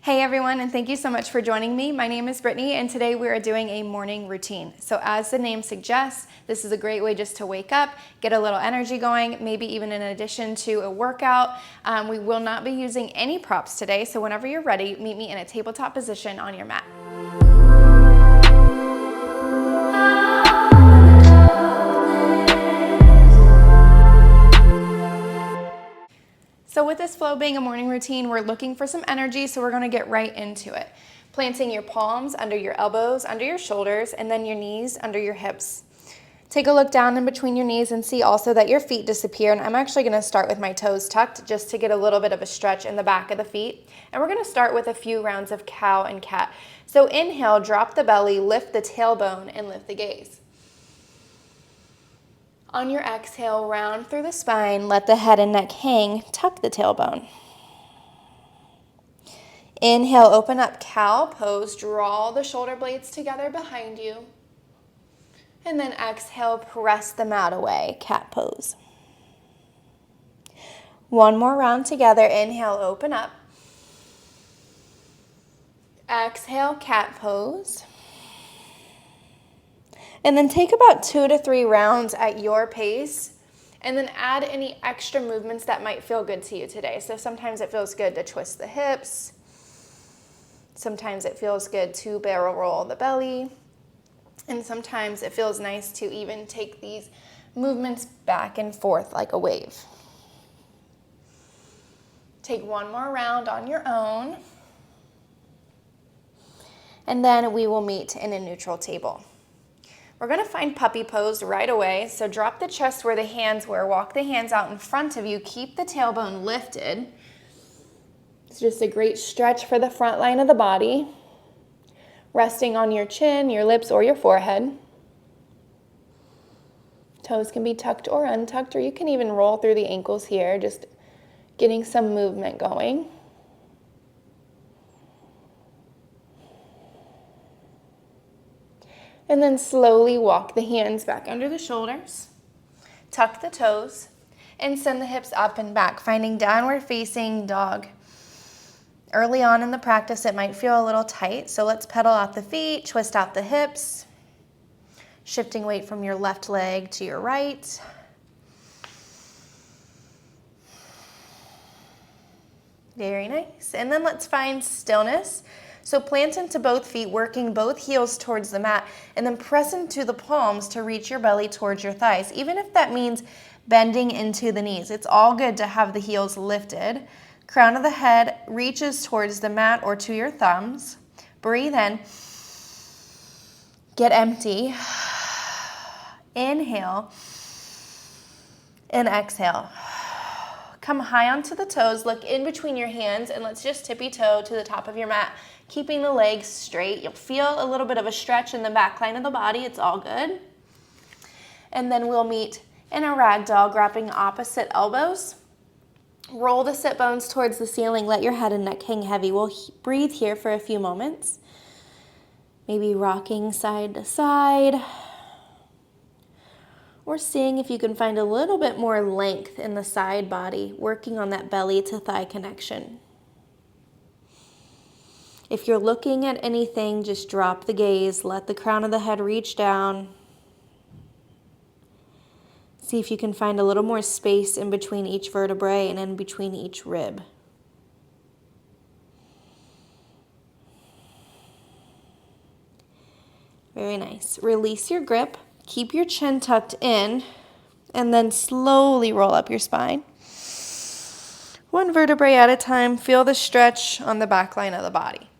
Hey everyone, and thank you so much for joining me. My name is Brittany, and today we are doing a morning routine. So as the name suggests, this is a great way just to wake up, get a little energy going, maybe even in addition to a workout. We will not be using any props today, so whenever you're ready, meet me in a tabletop position on your mat. So with this flow being a morning routine, we're looking for some energy, so we're gonna get right into it. Planting your palms under your elbows, under your shoulders, and then your knees under your hips. Take a look down in between your knees and see also that your feet disappear. And I'm actually gonna start with my toes tucked just to get a little bit of a stretch in the back of the feet. And we're gonna start with a few rounds of cow and cat. So inhale, drop the belly, lift the tailbone, and lift the gaze. On your exhale, round through the spine, let the head and neck hang, tuck the tailbone. Inhale, open up cow pose, draw the shoulder blades together behind you. And then exhale, press them out away, cat pose. One more round together, inhale, open up. Exhale, cat pose. And then take about 2 to 3 rounds at your pace, and then add any extra movements that might feel good to you today. So sometimes it feels good to twist the hips. Sometimes it feels good to barrel roll the belly. And sometimes it feels nice to even take these movements back and forth like a wave. Take one more round on your own. And then we will meet in a neutral table. We're gonna find puppy pose right away. So drop the chest where the hands were, walk the hands out in front of you, keep the tailbone lifted. It's just a great stretch for the front line of the body. Resting on your chin, your lips, or your forehead. Toes can be tucked or untucked, or you can even roll through the ankles here, just getting some movement going. And then slowly walk the hands back under the shoulders, tuck the toes, and send the hips up and back, finding downward facing dog. Early on in the practice, it might feel a little tight, so let's pedal out the feet, twist out the hips, shifting weight from your left leg to your right. Very nice. And then let's find stillness. So plant into both feet, working both heels towards the mat, and then press into the palms to reach your belly towards your thighs, even if that means bending into the knees. It's all good to have the heels lifted. Crown of the head reaches towards the mat or to your thumbs. Breathe in. Get empty. Inhale. And exhale. Come high onto the toes, look in between your hands, and let's just tippy toe to the top of your mat, keeping the legs straight. You'll feel a little bit of a stretch in the back line of the body. It's all good. And then we'll meet in a ragdoll, grabbing opposite elbows. Roll the sit bones towards the ceiling. Let your head and neck hang heavy. We'll breathe here for a few moments. Maybe rocking side to side. Or seeing if you can find a little bit more length in the side body, working on that belly to thigh connection. If you're looking at anything, just drop the gaze. Let the crown of the head reach down. See if you can find a little more space in between each vertebrae and in between each rib. Very nice. Release your grip. Keep your chin tucked in, and then slowly roll up your spine. One vertebrae at a time. Feel the stretch on the back line of the body.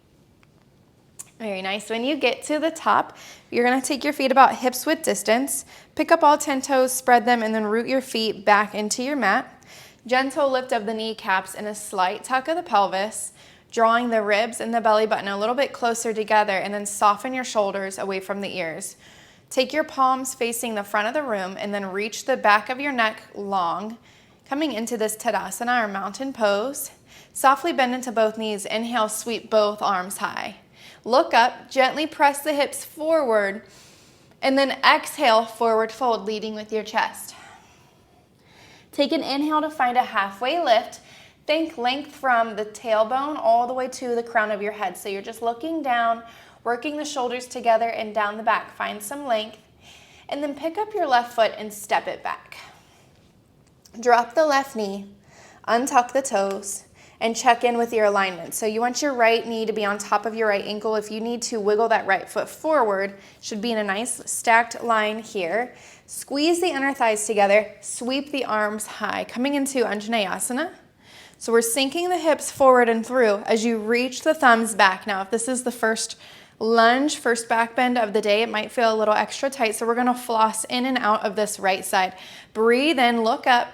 Very nice. When you get to the top, you're going to take your feet about hips width distance. Pick up all 10 toes, spread them, and then root your feet back into your mat. Gentle lift of the kneecaps and a slight tuck of the pelvis, drawing the ribs and the belly button a little bit closer together, and then soften your shoulders away from the ears. Take your palms facing the front of the room, and then reach the back of your neck long, coming into this Tadasana or mountain pose. Softly bend into both knees. Inhale, sweep both arms high. Look up, gently press the hips forward, and then exhale, forward fold, leading with your chest. Take an inhale to find a halfway lift. Think length from the tailbone all the way to the crown of your head. So you're just looking down, working the shoulders together and down the back. Find some length. And then pick up your left foot and step it back. Drop the left knee, untuck the toes, and check in with your alignment. So you want your right knee to be on top of your right ankle. If you need to wiggle that right foot forward, should be in a nice stacked line here. Squeeze the inner thighs together, sweep the arms high, coming into Anjaneyasana. So we're sinking the hips forward and through as you reach the thumbs back. Now, if this is the first lunge, first back bend of the day, it might feel a little extra tight. So we're gonna floss in and out of this right side. Breathe in, look up.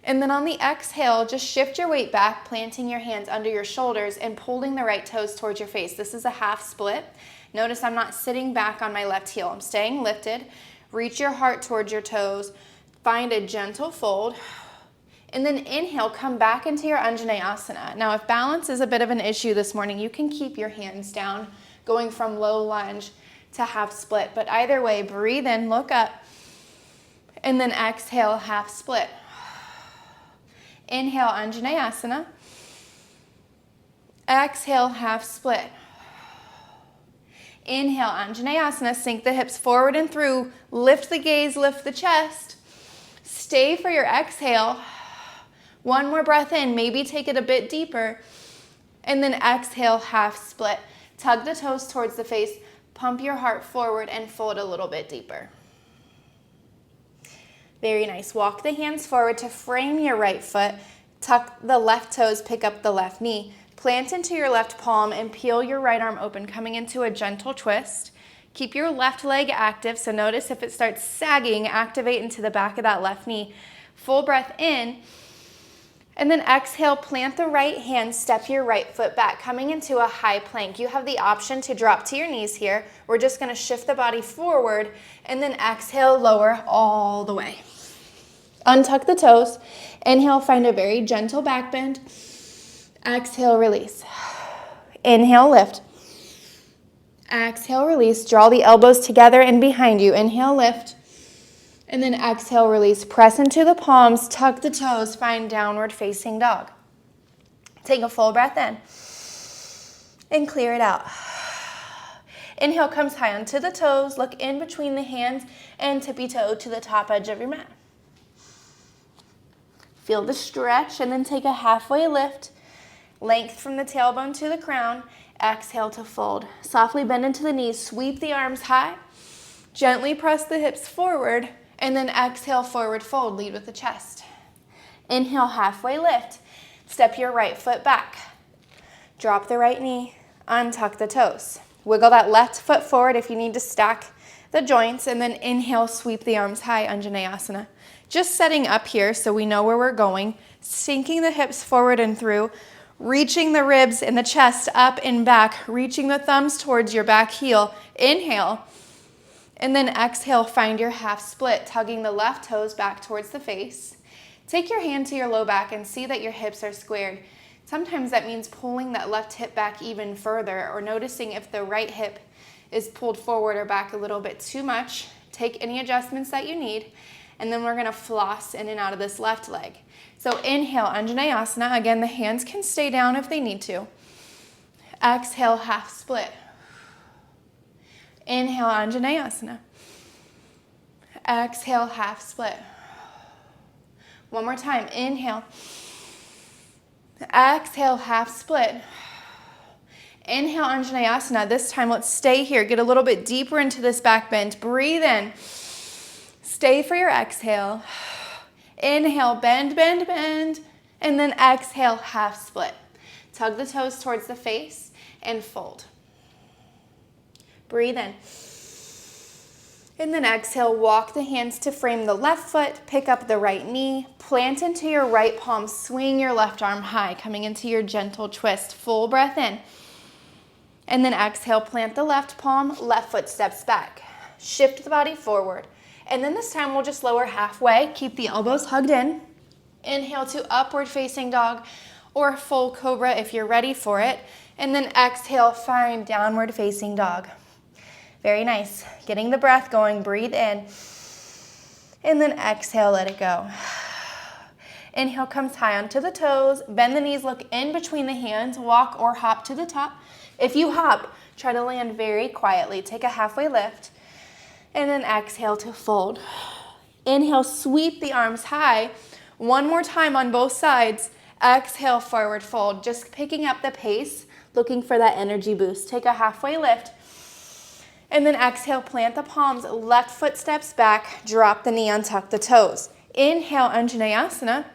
And then on the exhale, just shift your weight back, planting your hands under your shoulders and pulling the right toes towards your face. This is a half split. Notice I'm not sitting back on my left heel. I'm staying lifted. Reach your heart towards your toes. Find a gentle fold. And then inhale, come back into your Anjaneyasana. Now, if balance is a bit of an issue this morning, you can keep your hands down, going from low lunge to half split. But either way, breathe in, look up, and then exhale, half split. Inhale, Anjaneyasana. Exhale, half split. Inhale, Anjaneyasana. Sink the hips forward and through. Lift the gaze, lift the chest. Stay for your exhale. One more breath in, maybe take it a bit deeper. And then exhale, half split. Tug the toes towards the face, pump your heart forward and fold a little bit deeper. Very nice. Walk the hands forward to frame your right foot. Tuck the left toes, pick up the left knee. Plant into your left palm and peel your right arm open, coming into a gentle twist. Keep your left leg active, so notice if it starts sagging, activate into the back of that left knee. Full breath in. And then exhale, plant the right hand, step your right foot back, coming into a high plank. You have the option to drop to your knees here. We're just gonna shift the body forward and then exhale, lower all the way. Untuck the toes. Inhale, find a very gentle back bend. Exhale, release. Inhale, lift. Exhale, release. Draw the elbows together and behind you. Inhale, lift. And then exhale, release. Press into the palms, tuck the toes, find downward facing dog. Take a full breath in and clear it out. Inhale comes high onto the toes, look in between the hands and tippy toe to the top edge of your mat. Feel the stretch and then take a halfway lift. Length from the tailbone to the crown. Exhale to fold. Softly bend into the knees, sweep the arms high. Gently press the hips forward. And then exhale, forward fold, lead with the chest. Inhale, halfway lift. Step your right foot back. Drop the right knee, untuck the toes. Wiggle that left foot forward if you need to stack the joints, and then inhale, sweep the arms high, Anjaneyasana. Just setting up here so we know where we're going, sinking the hips forward and through, reaching the ribs and the chest up and back, reaching the thumbs towards your back heel. Inhale. And then exhale, find your half split, tugging the left toes back towards the face. Take your hand to your low back and see that your hips are squared. Sometimes that means pulling that left hip back even further or noticing if the right hip is pulled forward or back a little bit too much. Take any adjustments that you need, and then we're gonna floss in and out of this left leg. So inhale, Anjaneyasana. Again, the hands can stay down if they need to. Exhale, half split. Inhale, Anjaneyasana. Exhale, half split. One more time. Inhale. Exhale, half split. Inhale, Anjaneyasana. This time, let's stay here. Get a little bit deeper into this back bend. Breathe in. Stay for your exhale. Inhale, bend, bend, bend. And then exhale, half split. Tug the toes towards the face and fold. Breathe in. And then exhale, walk the hands to frame the left foot, pick up the right knee, plant into your right palm, swing your left arm high, coming into your gentle twist. Full breath in. And then exhale, plant the left palm, left foot steps back. Shift the body forward. And then this time we'll just lower halfway, keep the elbows hugged in. Inhale to upward facing dog or full cobra if you're ready for it. And then exhale, find downward facing dog. Very nice. Getting the breath going, breathe in. And then exhale, let it go. Inhale comes high onto the toes. Bend the knees, look in between the hands. Walk or hop to the top. If you hop, try to land very quietly. Take a halfway lift. And then exhale to fold. Inhale, sweep the arms high. One more time on both sides. Exhale, forward fold. Just picking up the pace, looking for that energy boost. Take a halfway lift. And then exhale, plant the palms. Left foot steps back. Drop the knee, untuck the toes. Inhale, Anjaneyasana.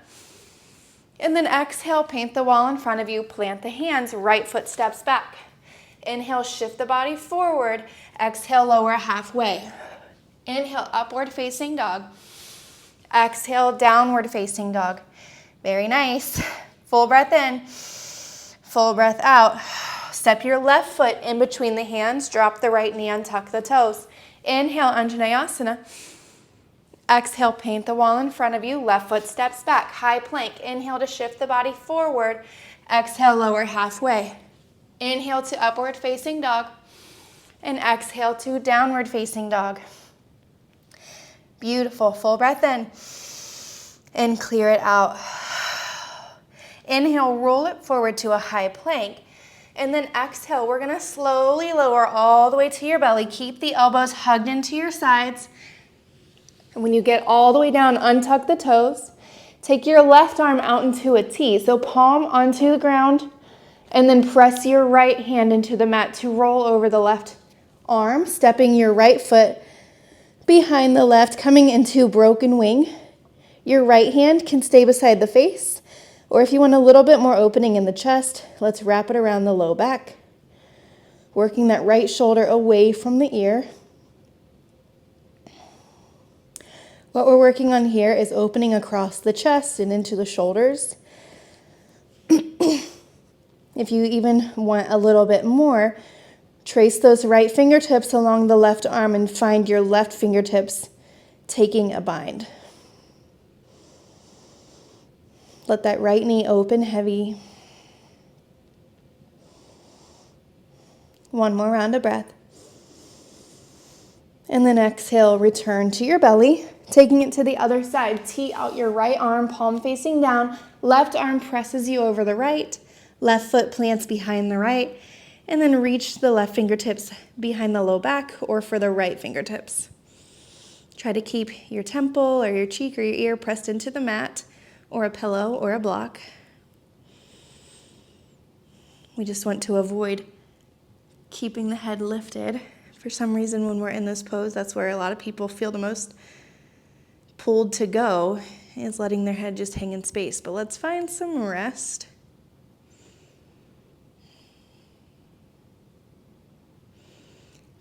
And then exhale, paint the wall in front of you. Plant the hands. Right foot steps back. Inhale, shift the body forward. Exhale, lower halfway. Inhale, upward facing dog. Exhale, downward facing dog. Very nice. Full breath in, full breath out. Step your left foot in between the hands. Drop the right knee, untuck the toes. Inhale, Anjaneyasana. Exhale, paint the wall in front of you. Left foot steps back, high plank. Inhale to shift the body forward. Exhale, lower halfway. Inhale to upward facing dog. And exhale to downward facing dog. Beautiful. Full breath in. And clear it out. Inhale, roll it forward to a high plank. And then exhale, we're going to slowly lower all the way to your belly. Keep the elbows hugged into your sides. And when you get all the way down, untuck the toes. Take your left arm out into a T. So palm onto the ground. And then press your right hand into the mat to roll over the left arm. Stepping your right foot behind the left, coming into broken wing. Your right hand can stay beside the face. Or if you want a little bit more opening in the chest, let's wrap it around the low back. Working that right shoulder away from the ear. What we're working on here is opening across the chest and into the shoulders. If you even want a little bit more, trace those right fingertips along the left arm and find your left fingertips taking a bind. Let that right knee open heavy. One more round of breath. And then exhale, return to your belly. Taking it to the other side, tee out your right arm, palm facing down. Left arm presses you over the right. Left foot plants behind the right. And then reach the left fingertips behind the low back or for the right fingertips. Try to keep your temple or your cheek or your ear pressed into the mat or a pillow or a block. We just want to avoid keeping the head lifted. For some reason, when we're in this pose, that's where a lot of people feel the most pulled to go, is letting their head just hang in space. But let's find some rest.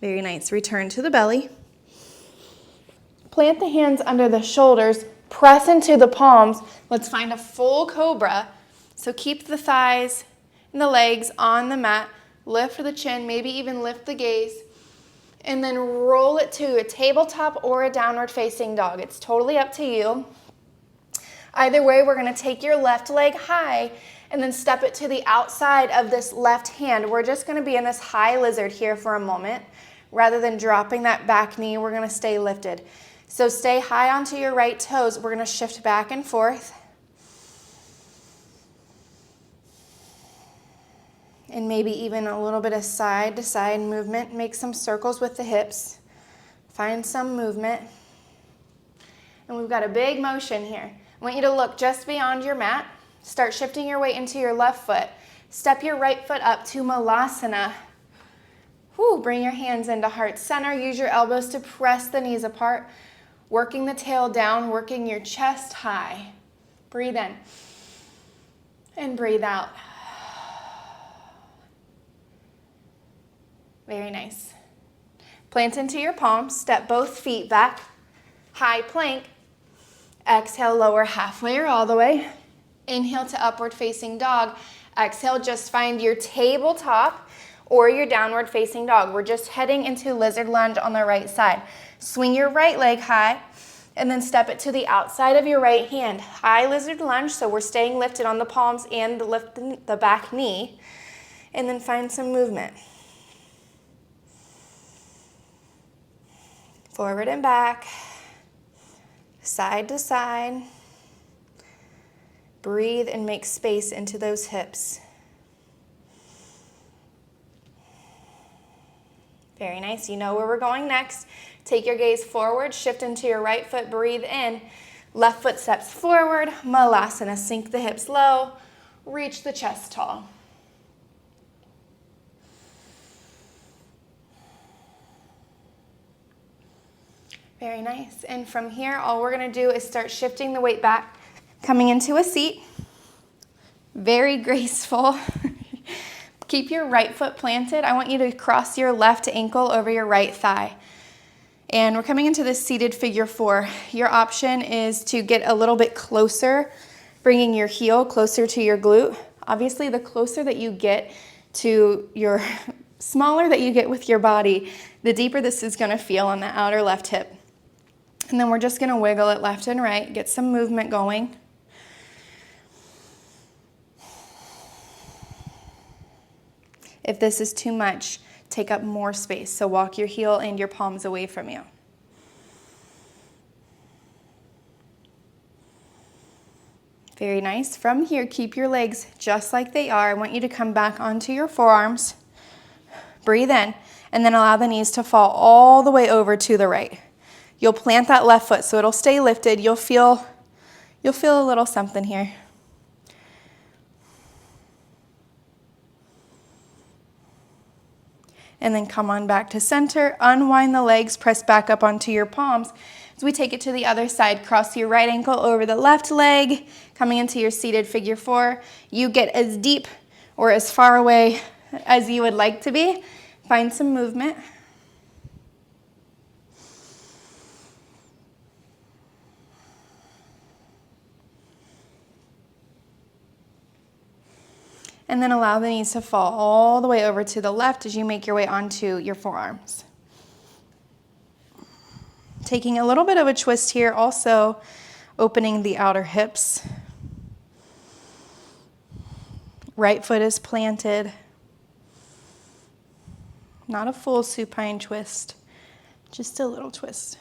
Very nice. Return to the belly. Plant the hands under the shoulders. Press into the palms. Let's find a full cobra. So keep the thighs and the legs on the mat. Lift the chin, maybe even lift the gaze. And then roll it to a tabletop or a downward facing dog. It's totally up to you. Either way, we're going to take your left leg high and then step it to the outside of this left hand. We're just going to be in this high lizard here for a moment. Rather than dropping that back knee, we're going to stay lifted. So stay high onto your right toes. We're going to shift back and forth. And maybe even a little bit of side to side movement. Make some circles with the hips. Find some movement. And we've got a big motion here. I want you to look just beyond your mat. Start shifting your weight into your left foot. Step your right foot up to Malasana. Bring your hands into heart center. Use your elbows to press the knees apart. Working the tail down, working your chest high. Breathe in and breathe out. Very nice. Plant into your palms. Step both feet back. High plank. Exhale, lower halfway or all the way. Inhale to upward facing dog. Exhale, just find your tabletop or your downward facing dog. We're just heading into lizard lunge on the right side. Swing your right leg high and then step it to the outside of your right hand. High lizard lunge, so we're staying lifted on the palms and lift the back knee. And then find some movement. Forward and back, side to side. Breathe and make space into those hips. Very nice. You know where we're going next. Take your gaze forward, shift into your right foot, breathe in. Left foot steps forward, Malasana. Sink the hips low, reach the chest tall. Very nice. And from here, all we're going to do is start shifting the weight back, coming into a seat. Very graceful. Keep your right foot planted. I want you to cross your left ankle over your right thigh. And we're coming into this seated figure 4. Your option is to get a little bit closer, bringing your heel closer to your glute. Obviously, the closer that you get to your smaller that you get with your body, the deeper this is going to feel on the outer left hip. And then we're just going to wiggle it left and right, get some movement going. If this is too much, take up more space. So walk your heel and your palms away from you. Very nice. From here, keep your legs just like they are. I want you to come back onto your forearms. Breathe in, and then allow the knees to fall all the way over to the right. You'll plant that left foot so it'll stay lifted. You'll feel a little something here. And then come on back to center, unwind the legs, press back up onto your palms. As we take it to the other side, cross your right ankle over the left leg, coming into your seated figure 4. You get as deep or as far away as you would like to be. Find some movement. And then allow the knees to fall all the way over to the left as you make your way onto your forearms. Taking a little bit of a twist here, also opening the outer hips. Right foot is planted. Not a full supine twist, just a little twist.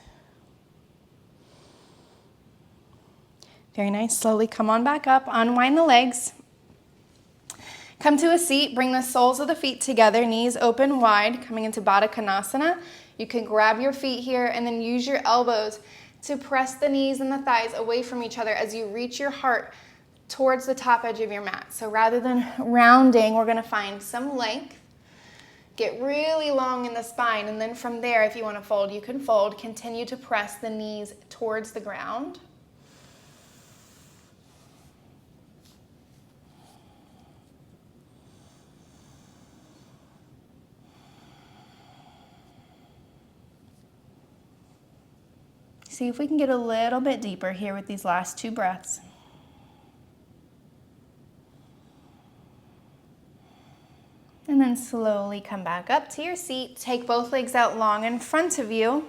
Very nice. Slowly come on back up, unwind the legs. Come to a seat, bring the soles of the feet together, knees open wide, coming into Baddha Konasana. You can grab your feet here and then use your elbows to press the knees and the thighs away from each other as you reach your heart towards the top edge of your mat. So rather than rounding, we're going to find some length. Get really long in the spine, and then from there, if you want to fold, you can fold. Continue to press the knees towards the ground. See if we can get a little bit deeper here with these last 2 breaths. And then slowly come back up to your seat. Take both legs out long in front of you.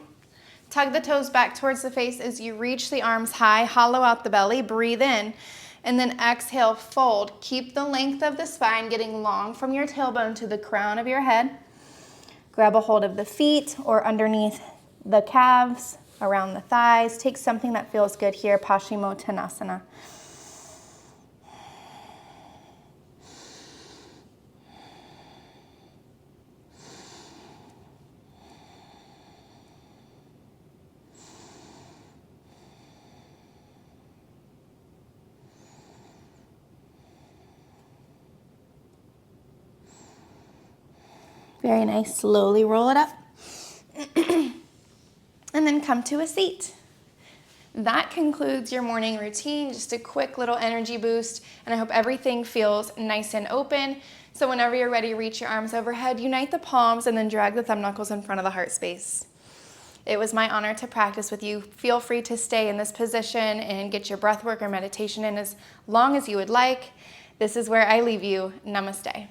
Tug the toes back towards the face as you reach the arms high. Hollow out the belly. Breathe in. And then exhale, fold. Keep the length of the spine getting long from your tailbone to the crown of your head. Grab a hold of the feet or underneath the calves, around the thighs. Take something that feels good here, Paschimottanasana. Very nice. Slowly roll it up. And then come to a seat. That concludes your morning routine, just a quick little energy boost, and I hope everything feels nice and open. So whenever you're ready, reach your arms overhead, unite the palms, and then drag the thumb knuckles in front of the heart space. It was my honor to practice with you. Feel free to stay in this position and get your breath work or meditation in as long as you would like. This is where I leave you. Namaste.